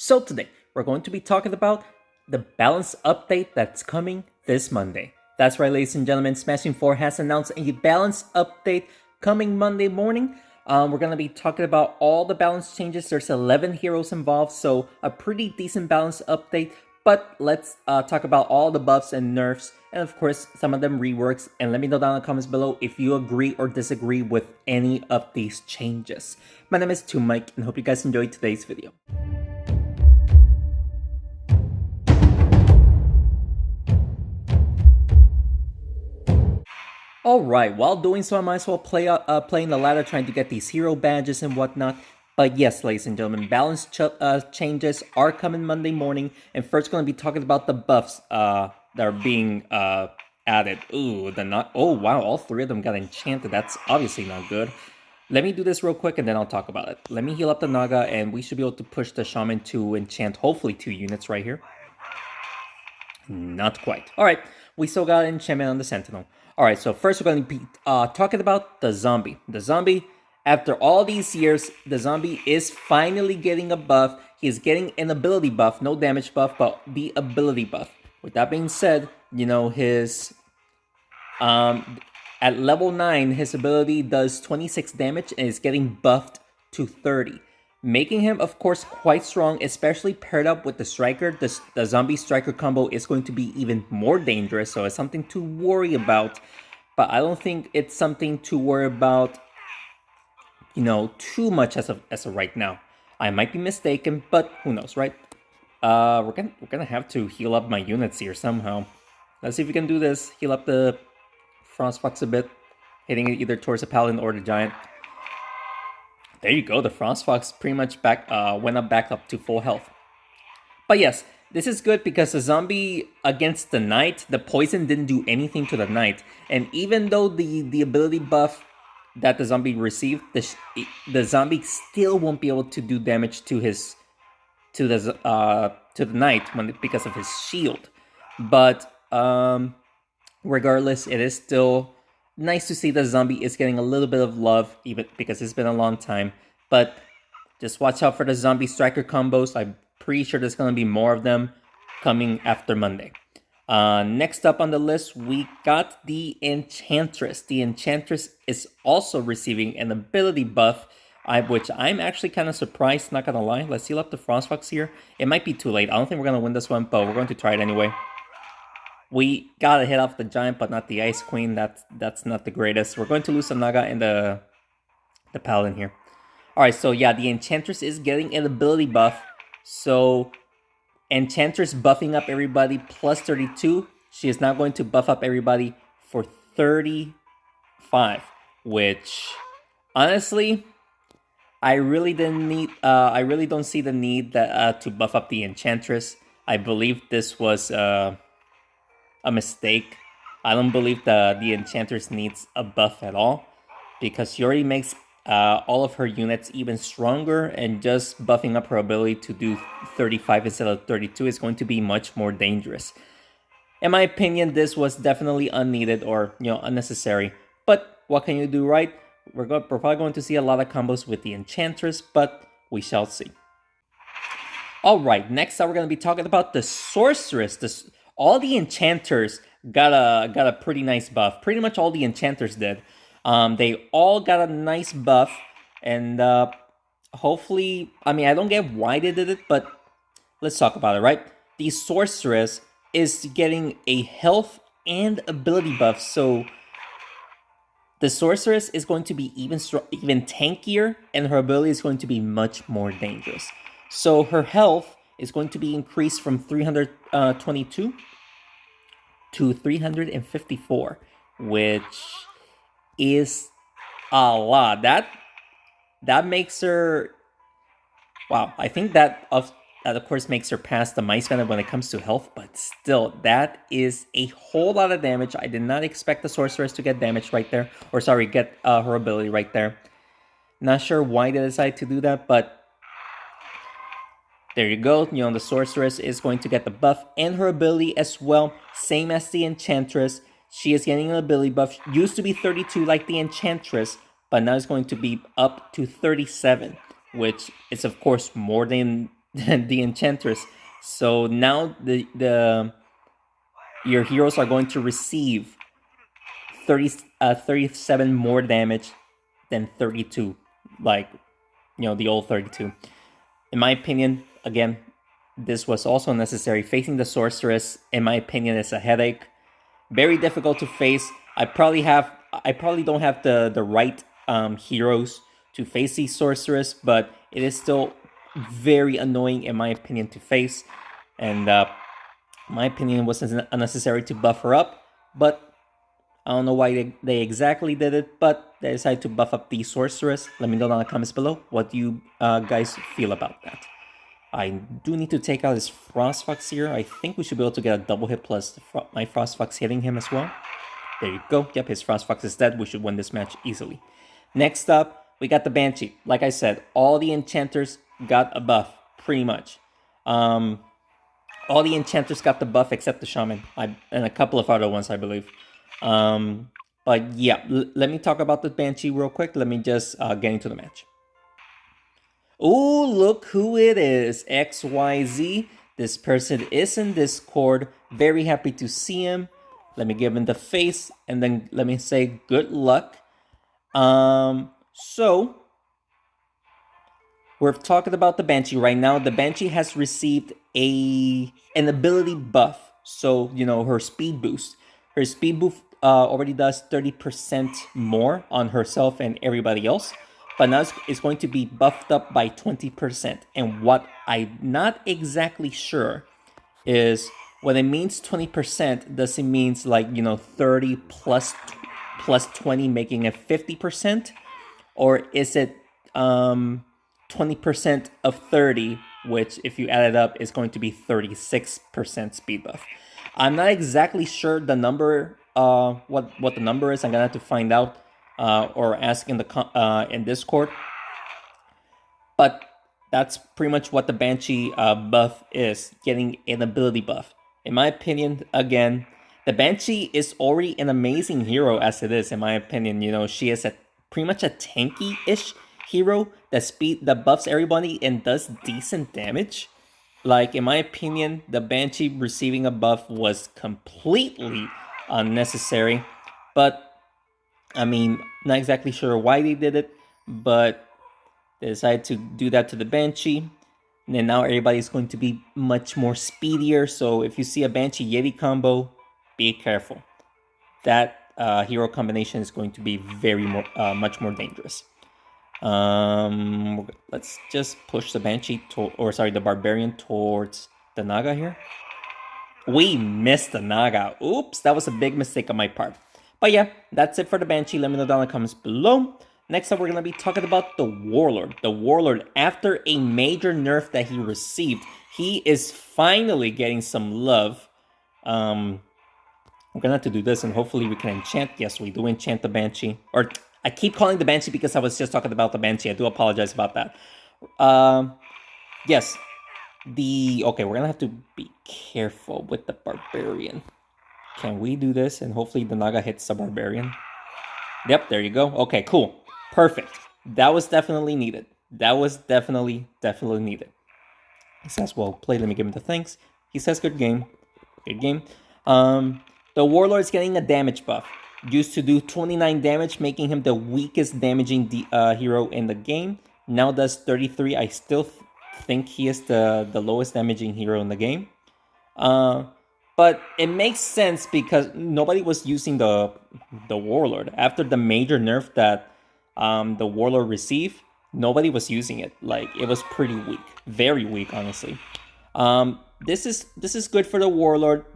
So today, we're going to be talking about the balance update that's coming this Monday. That's right, ladies and gentlemen, Smashing 4 has announced a balance update coming Monday morning. We're going to be talking about all the balance changes. There's 11 heroes involved, so a pretty decent balance update. But let's talk about all the buffs and nerfs, and of course, some of them reworks. And let me know down in the comments below if you agree or disagree with any of these changes. My name is Mike, and hope you guys enjoyed today's video. Alright, while doing so, I might as well play in the ladder trying to get these hero badges and whatnot. But yes, ladies and gentlemen, balance changes are coming Monday morning. And first, going to be talking about the buffs that are being added. Ooh, oh wow, all three of them got enchanted. That's obviously not good. Let me do this real quick and then I'll talk about it. Let me heal up the Naga and we should be able to push the Shaman to enchant hopefully 2 units right here. Not quite. Alright, we still got enchantment on the Sentinel. Alright, so first we're going to be talking about the zombie. The zombie, after all these years, the zombie is finally getting a buff. He's getting an ability buff, no damage buff, but the ability buff. With that being said, you know, his... at level 9, his ability does 26 damage and is getting buffed to 30. Making him, of course, quite strong, especially paired up with the Striker. The Zombie Striker combo is going to be even more dangerous, so it's something to worry about. But I don't think it's something to worry about, you know, too much as of right now. I might be mistaken, but who knows, right? We're gonna have to heal up my units here somehow. Let's see if we can do this. Heal up the Frostfox a bit, hitting it either towards the Paladin or the Giant. There you go, the Frostfox pretty much went back up to full health. But yes, this is good because the zombie against the Knight, the poison didn't do anything to the Knight. And even though the ability buff that the zombie received, the zombie still won't be able to do damage to the Knight because of his shield. But regardless, it is still nice to see the zombie is getting a little bit of love, even because it's been a long time. But just watch out for the zombie striker combos. I'm pretty sure there's going to be more of them coming after Monday. Next up on the list, we got the Enchantress. The Enchantress is also receiving an ability buff, which I'm actually kind of surprised, not going to lie. Let's heal up the Frostfox here. It might be too late. I don't think we're going to win this one, but we're going to try it anyway. We gotta hit off the Giant, but not the Ice Queen. That's not the greatest. We're going to lose the Naga and the Paladin here. Alright, so yeah, the Enchantress is getting an ability buff. So, Enchantress buffing up everybody plus 32. She is now going to buff up everybody for 35. Which, honestly, I really don't see the need to buff up the Enchantress. I believe this was... a mistake. I don't believe the Enchantress needs a buff at all because she already makes all of her units even stronger, and just buffing up her ability to do 35 instead of 32 is going to be much more dangerous. In my opinion, this was definitely unneeded or, you know, unnecessary. But what can you do, right? We're probably going to see a lot of combos with the Enchantress, but we shall see. Alright, next up we're going to be talking about the Sorceress. All the enchanters got a pretty nice buff. Pretty much all the enchanters did. They all got a nice buff, and hopefully, I mean, I don't get why they did it, but let's talk about it, right? The Sorceress is getting a health and ability buff, so the Sorceress is going to be even tankier, and her ability is going to be much more dangerous. So her health is going to be increased from 322 to 354, which is a lot. That makes her... Wow, I think that of course makes her pass the Mice Venom when it comes to health, but still, that is a whole lot of damage. I did not expect the Sorceress to get damage right there, or sorry, get her ability right there. Not sure why they decided to do that, but there you go. You know, the Sorceress is going to get the buff and her ability as well. Same as the Enchantress. She is getting an ability buff. Used to be 32 like the Enchantress, but now it's going to be up to 37, which is of course more than the Enchantress. So now your heroes are going to receive 37 more damage than 32, like, the old 32. In my opinion, again, this was also necessary. Facing the Sorceress, in my opinion, is a headache. Very difficult to face. I probably don't have the right heroes to face the Sorceress, but it is still very annoying, in my opinion, to face. And my opinion was unnecessary to buff her up, but I don't know why they exactly did it, but they decided to buff up the Sorceress. Let me know in the comments below what you guys feel about that. I do need to take out his Frost Fox here. I think we should be able to get a double hit plus my Frost Fox hitting him as well. There you go. Yep, his Frost Fox is dead. We should win this match easily. Next up, we got the Banshee. Like I said, all the enchanters got a buff, pretty much. All the enchanters got the buff except the Shaman, and a couple of other ones, I believe. But yeah, let me talk about the Banshee real quick. Let me just get into the match. Oh, look who it is. XYZ. This person is in Discord. Very happy to see him. Let me give him the face and then let me say good luck. So we're talking about the Banshee right now. The Banshee has received an ability buff. So, her speed boost. Her speed boost already does 30% more on herself and everybody else. But now it's going to be buffed up by 20%. And what I'm not exactly sure is when it means 20%, does it means like, 30 plus 20 making it 50%? Or is it 20% of 30, which if you add it up is going to be 36% speed buff? I'm not exactly sure the number, what the number is. I'm gonna have to find out or ask in Discord. But that's pretty much what the Banshee buff is, getting an ability buff. In my opinion, again, the Banshee is already an amazing hero as it is, in my opinion. She is pretty much a tanky-ish hero that buffs everybody and does decent damage. Like, in my opinion, the Banshee receiving a buff was completely unnecessary. But, I mean, not exactly sure why they did it, but they decided to do that to the Banshee. And then now everybody's going to be much more speedier. So if you see a Banshee Yeti combo, be careful. That hero combination is going to be much more dangerous. Let's just push the Banshee the Barbarian towards the Naga here. We missed the Naga. Oops, that was a big mistake on my part. But yeah, that's it for the Banshee. Let me know down in the comments below. Next up, we're going to be talking about the Warlord. The Warlord, after a major nerf that he received, he is finally getting some love. We're going to have to do this, and hopefully we can enchant. Yes, we do enchant the Banshee. Or, I keep calling the Banshee because I was just talking about the Banshee. I do apologize about that. Yes. Okay, we're going to have to be careful with the Barbarian. Can we do this? And hopefully the Naga hits the Barbarian. Yep, there you go. Okay, cool. Perfect. That was definitely needed. That was definitely needed. He says, well played. Let me give him the thanks. He says, good game. Good game. The Warlord is getting a damage buff. Used to do 29 damage, making him the weakest damaging hero in the game. Now does 33. I still think he is the lowest damaging hero in the game. But it makes sense because nobody was using the Warlord. After the major nerf that the Warlord received, nobody was using it. Like, it was pretty weak. Very weak, honestly. This is good for the Warlord.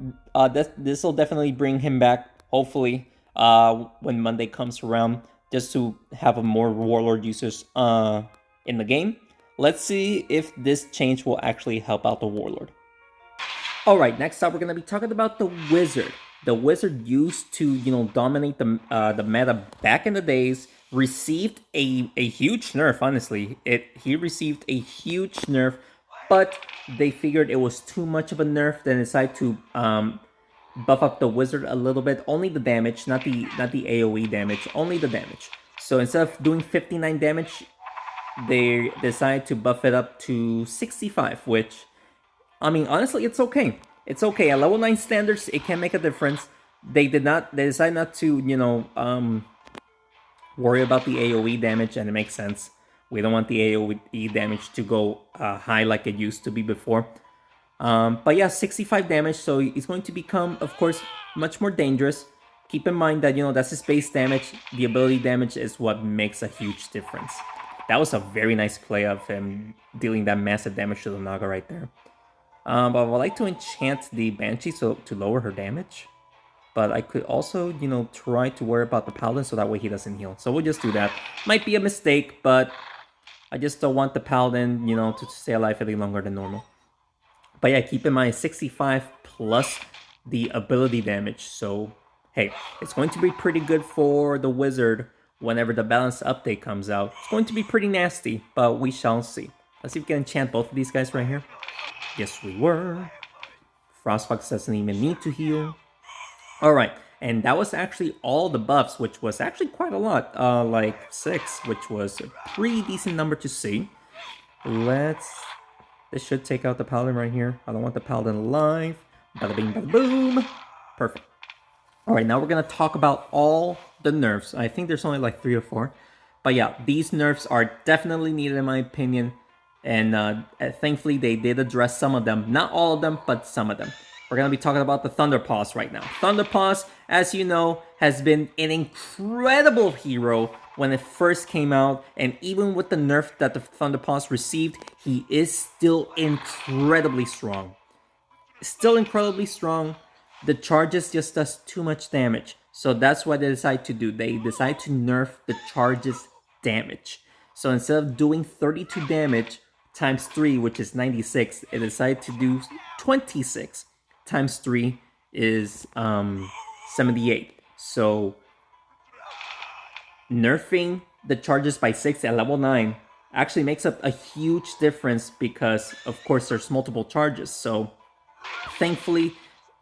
This will definitely bring him back, hopefully, when Monday comes around, just to have more Warlord users in the game. Let's see if this change will actually help out the Warlord. Alright, next up we're going to be talking about the Wizard. The Wizard used to, dominate the meta back in the days, received a huge nerf, honestly. He received a huge nerf, but they figured it was too much of a nerf, then decided to buff up the Wizard a little bit. Only the damage, not the AoE damage, only the damage. So instead of doing 59 damage, they decided to buff it up to 65, which, I mean, honestly, it's okay. It's okay. At level 9 standards, it can make a difference. They decided not to, worry about the AoE damage, and it makes sense. We don't want the AoE damage to go high like it used to be before. But yeah, 65 damage, so it's going to become, of course, much more dangerous. Keep in mind that, that's his base damage. The ability damage is what makes a huge difference. That was a very nice play of him dealing that massive damage to the Naga right there. But I would like to enchant the Banshee to lower her damage. But I could also, try to worry about the Paladin so that way he doesn't heal. So we'll just do that. Might be a mistake, but I just don't want the Paladin, to stay alive any longer than normal. But yeah, keep in mind 65 plus the ability damage. So, hey, it's going to be pretty good for the Wizard whenever the balance update comes out. It's going to be pretty nasty, but we shall see. Let's see if we can enchant both of these guys right here. Yes, we were. Frostfox doesn't even need to heal. Alright, and that was actually all the buffs, which was actually quite a lot. Like 6, which was a pretty decent number to see. This should take out the Paladin right here. I don't want the Paladin alive. Bada bing, bada boom. Perfect. Alright, now we're going to talk about all the nerfs. I think there's only like 3 or 4. But yeah, these nerfs are definitely needed in my opinion. And thankfully they did address some of them. Not all of them, but some of them. We're going to be talking about the Thunderpaws right now. Thunderpaws, as you know, has been an incredible hero when it first came out. And even with the nerf that the Thunderpaws received, he is still incredibly strong. Still incredibly strong. The charges just does too much damage. So that's what they decide to do. They decide to nerf the charges damage. So instead of doing 32 damage times 3, which is 96, it decided to do 26 times 3 is 78. So nerfing the charges by 6 at level 9 actually makes up a huge difference because, of course, there's multiple charges. So thankfully,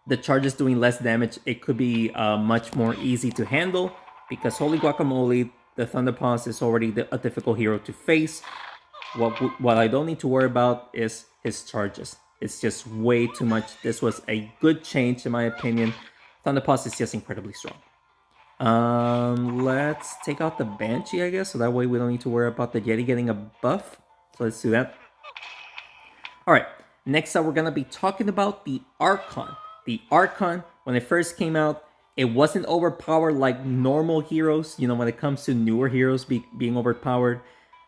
the charges doing less damage, it could be much more easy to handle because holy guacamole, the Thunderpaws is already a difficult hero to face. What I don't need to worry about is his charges. It's just way too much. This was a good change in my opinion. Thunderpaws is just incredibly strong. Let's take out the Banshee, I guess, so that way we don't need to worry about the Yeti getting a buff. So let's do that. Alright, next up we're going to be talking about the Archon. The Archon, when it first came out, it wasn't overpowered like normal heroes, when it comes to newer heroes being overpowered.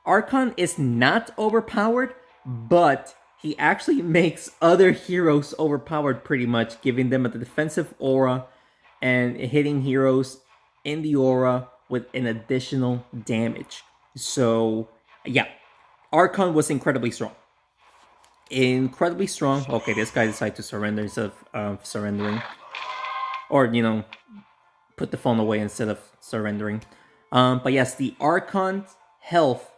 Archon is not overpowered, but he actually makes other heroes overpowered pretty much, giving them a defensive aura and hitting heroes in the aura with an additional damage. So, yeah, Archon was incredibly strong. Incredibly strong. Okay, this guy decided to surrender instead of surrendering. Or, put the phone away instead of surrendering. But yes, the Archon's health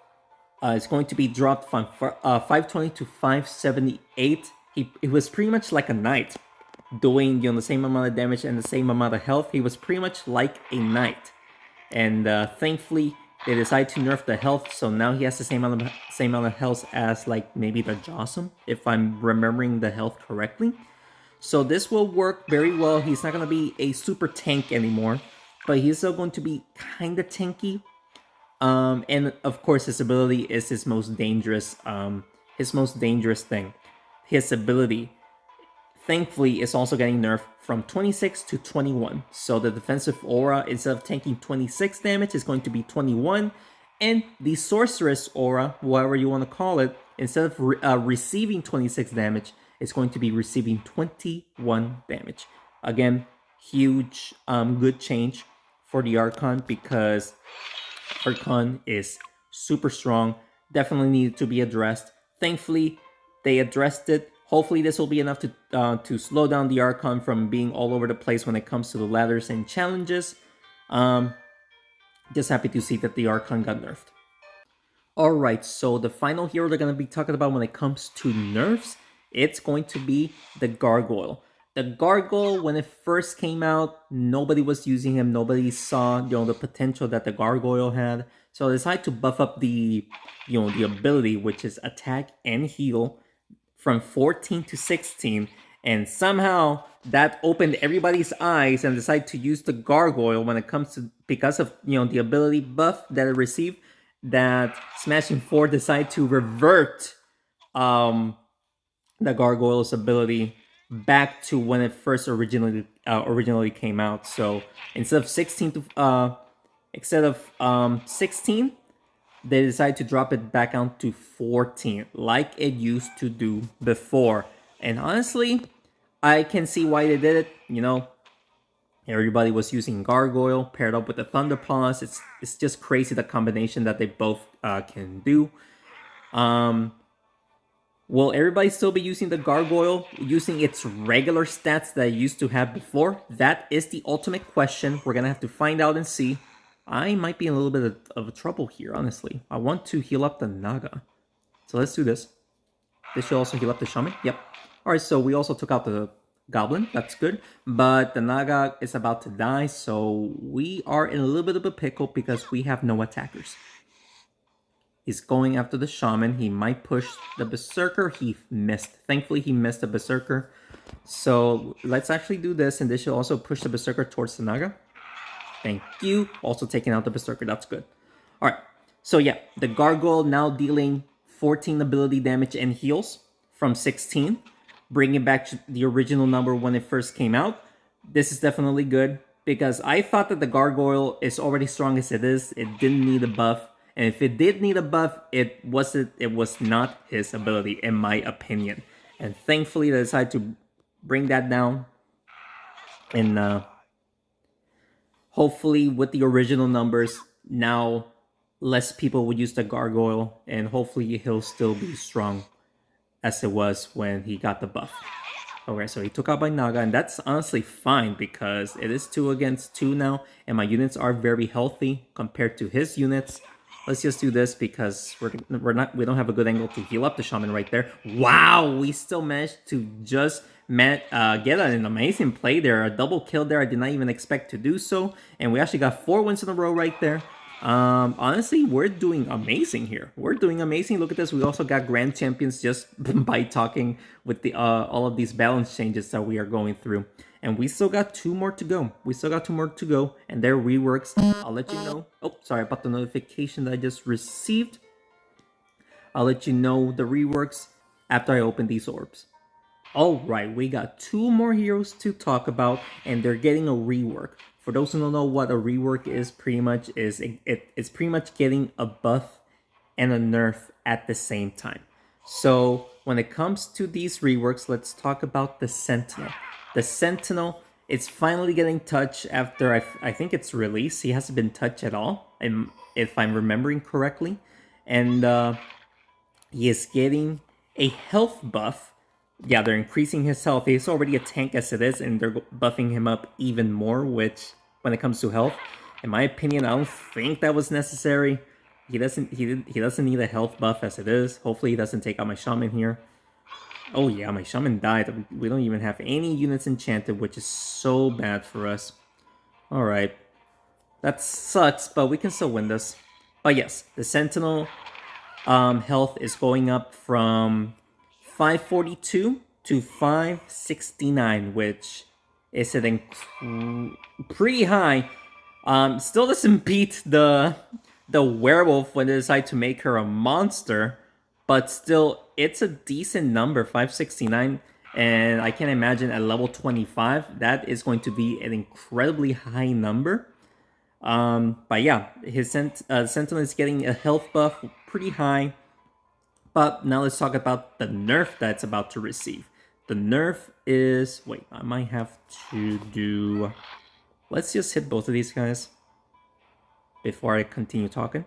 is going to be dropped from 520 to 578. He was pretty much like a knight, doing the same amount of damage and the same amount of health. He was pretty much like a knight. And thankfully, they decided to nerf the health, so now he has the same amount of health as like maybe the Jossum, if I'm remembering the health correctly. So this will work very well. He's not going to be a super tank anymore, but he's still going to be kind of tanky. And of course, his ability is his most dangerous thing. His ability, thankfully, is also getting nerfed from 26 to 21. So the defensive aura, instead of tanking 26 damage, is going to be 21. And the Sorceress aura, whatever you want to call it, instead of receiving 26 damage, it's going to be receiving 21 damage. Again, huge, good change for the Archon because Archon is super strong. Definitely needed to be addressed. Thankfully, they addressed it. Hopefully, this will be enough to slow down the Archon from being all over the place when it comes to the ladders and challenges. Just happy to see that the Archon got nerfed. Alright, so the final hero they're going to be talking about when it comes to nerfs, it's going to be the Gargoyle. The Gargoyle, when it first came out, nobody was using him. Nobody saw the potential that the Gargoyle had. So I decided to buff up the the ability, which is attack and heal, from 14 to 16, and somehow that opened everybody's eyes and decided to use the Gargoyle when it comes to, because of the ability buff that it received, that Smashing 4 decided to revert the Gargoyle's ability back to when it first originally came out. So instead of 16, they decided to drop it back down to 14, like it used to do before. And honestly, I can see why they did it. Everybody was using Gargoyle paired up with the Thunderpaws. It's just crazy the combination that they both can do. Will everybody still be using the Gargoyle, using its regular stats that it used to have before? That is the ultimate question. We're gonna have to find out and see. I might be in a little bit of trouble here, honestly. I want to heal up the Naga. So let's do this. This should also heal up the Shaman. Yep. Alright, so we also took out the Goblin. That's good. But the Naga is about to die, so we are in a little bit of a pickle because we have no attackers. He's going after the Shaman. He might push the Berserker. He missed. Thankfully, he missed the Berserker. So let's actually do this, and this should also push the Berserker towards the Naga. Thank you. Also taking out the Berserker. That's good. All right. So yeah, the Gargoyle now dealing 14 ability damage and heals from 16, bringing back the original number when it first came out. This is definitely good because I thought that the Gargoyle is already strong as it is. It didn't need a buff. And if it did need a buff, it was not his ability, in my opinion. And thankfully, they decided to bring that down. And hopefully, with the original numbers, now less people would use the Gargoyle. And hopefully, he'll still be strong as it was when he got the buff. Okay, so he took out by Naga, and that's honestly fine because it is 2 against 2 now. And my units are very healthy compared to his units. Let's just do this because we don't have a good angle to heal up the Shaman right there. Wow, we still managed to just get an amazing play there. A double kill there. I did not even expect to do so. And we actually got 4 wins in a row right there. Honestly, we're doing amazing here. We're doing amazing. Look at this. We also got grand champions just by talking with the all of these balance changes that we are going through. And we still got 2 more to go. And they're reworks. I'll let you know. Oh, sorry about the notification that I just received. I'll let you know the reworks after I open these orbs. Alright, we got 2 more heroes to talk about, and they're getting a rework. For those who don't know what a rework is, it's pretty much getting a buff and a nerf at the same time. So when it comes to these reworks, let's talk about the Sentinel. The Sentinel, it's finally getting touched after I think it's released. He hasn't been touched at all, if I'm remembering correctly. And he is getting a health buff. Yeah, they're increasing his health. He's already a tank as it is, and they're buffing him up even more, which, when it comes to health, in my opinion, I don't think that was necessary. He doesn't need a health buff as it is. Hopefully he doesn't take out my Shaman here. Oh yeah, my Shaman died. We don't even have any units enchanted, which is so bad for us. Alright. That sucks, but we can still win this. But yes, the Sentinel health is going up from 542 to 569, which is pretty high. Still doesn't beat the werewolf when they decide to make her a monster, but still, it's a decent number, 569, and I can imagine at level 25, that is going to be an incredibly high number. But yeah, his Sentinel is getting a health buff pretty high. But now let's talk about the nerf that's about to receive. The nerf is... Wait, I might have to do... Let's just hit both of these guys before I continue talking.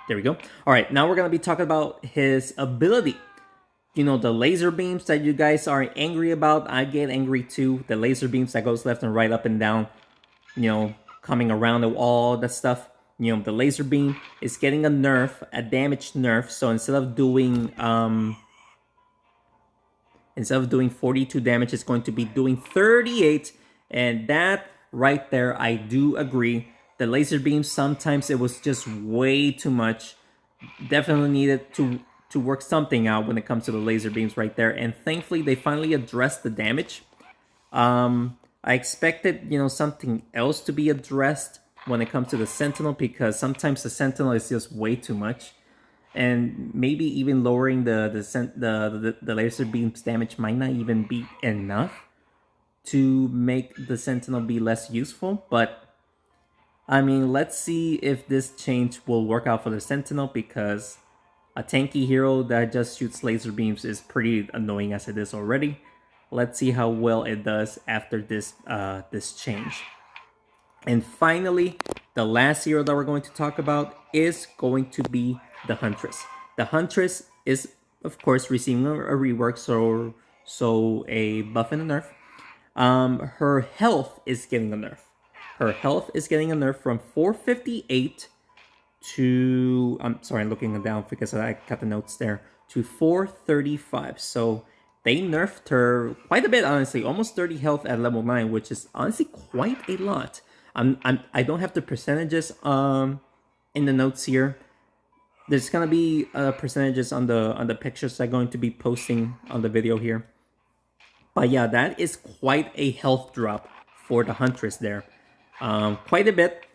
There we go. Alright, now we're going to be talking about his ability. You know, the laser beams that you guys are angry about, I get angry too. The laser beams that goes left and right, up and down, you know, coming around the wall, that stuff. You know, the laser beam is getting a nerf, a damage nerf. So instead of doing 42 damage, it's going to be doing 38. And that right there, I do agree The laser beam, sometimes it was just way too much. Definitely needed to work something out when it comes to the laser beams right there. And thankfully, they finally addressed the damage. I expected, something else to be addressed when it comes to the Sentinel, because sometimes the Sentinel is just way too much. And maybe even lowering the laser beam's damage might not even be enough to make the Sentinel be less useful. But I mean, let's see if this change will work out for the Sentinel, because a tanky hero that just shoots laser beams is pretty annoying as it is already. Let's see how well it does after this this change. And finally, the last hero that we're going to talk about is going to be the Huntress. The Huntress is, of course, receiving a rework, so a buff and a nerf. Her health is getting a nerf. Her health is getting a nerf from 458 to, I'm sorry, I'm looking down because I got the notes there, to 435. So they nerfed her quite a bit, honestly, almost 30 health at level 9, which is honestly quite a lot. I don't have the percentages in the notes here. There's gonna be percentages on the pictures I'm going to be posting on the video here. But yeah, that is quite a health drop for the Huntress there. Quite a bit.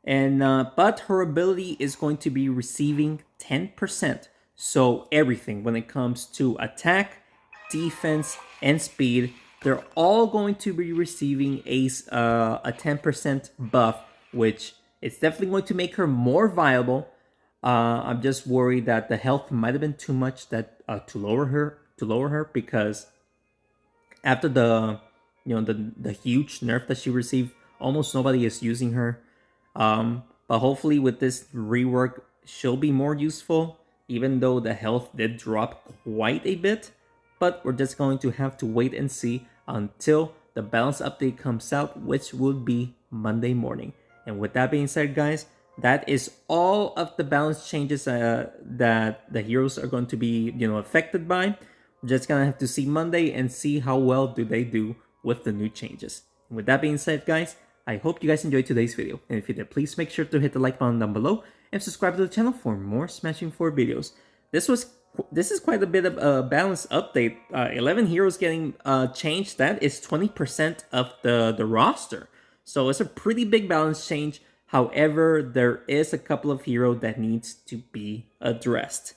And but her ability is going to be receiving 10%. So everything when it comes to attack, defense, and speed, they're all going to be receiving a 10% buff, which is definitely going to make her more viable. I'm just worried that the health might have been too much that to lower her, because after the the huge nerf that she received, almost nobody is using her. But hopefully with this rework, she'll be more useful, even though the health did drop quite a bit. But we're just going to have to wait and see until the balance update comes out, which will be Monday morning. And with that being said, guys, that is all of the balance changes that the heroes are going to be, affected by. We're just gonna have to see Monday and see how well do they do with the new changes. And with that being said, guys, I hope you guys enjoyed today's video. And if you did, please make sure to hit the like button down below and subscribe to the channel for more Smashing 4 videos. This is quite a bit of a balanced update. 11 heroes getting changed. That is 20% of the roster. So it's a pretty big balance change. However, there is a couple of heroes that needs to be addressed.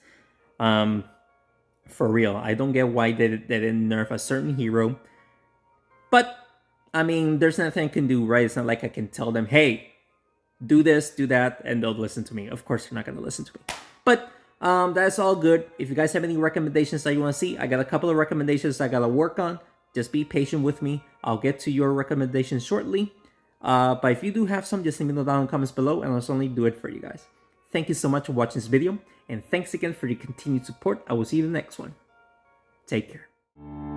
For real, I don't get why they didn't nerf a certain hero. But, I mean, there's nothing I can do, right? It's not like I can tell them, hey, do this, do that, and they'll listen to me. Of course, they're not going to listen to me. But that's all good. If you guys have any recommendations that you want to see, I got a couple of recommendations I got to work on. Just be patient with me. I'll get to your recommendations shortly. But if you do have some, just let me know down in the comments below, and I'll certainly do it for you guys. Thank you so much for watching this video, and thanks again for your continued support. I will see you in the next one. Take care.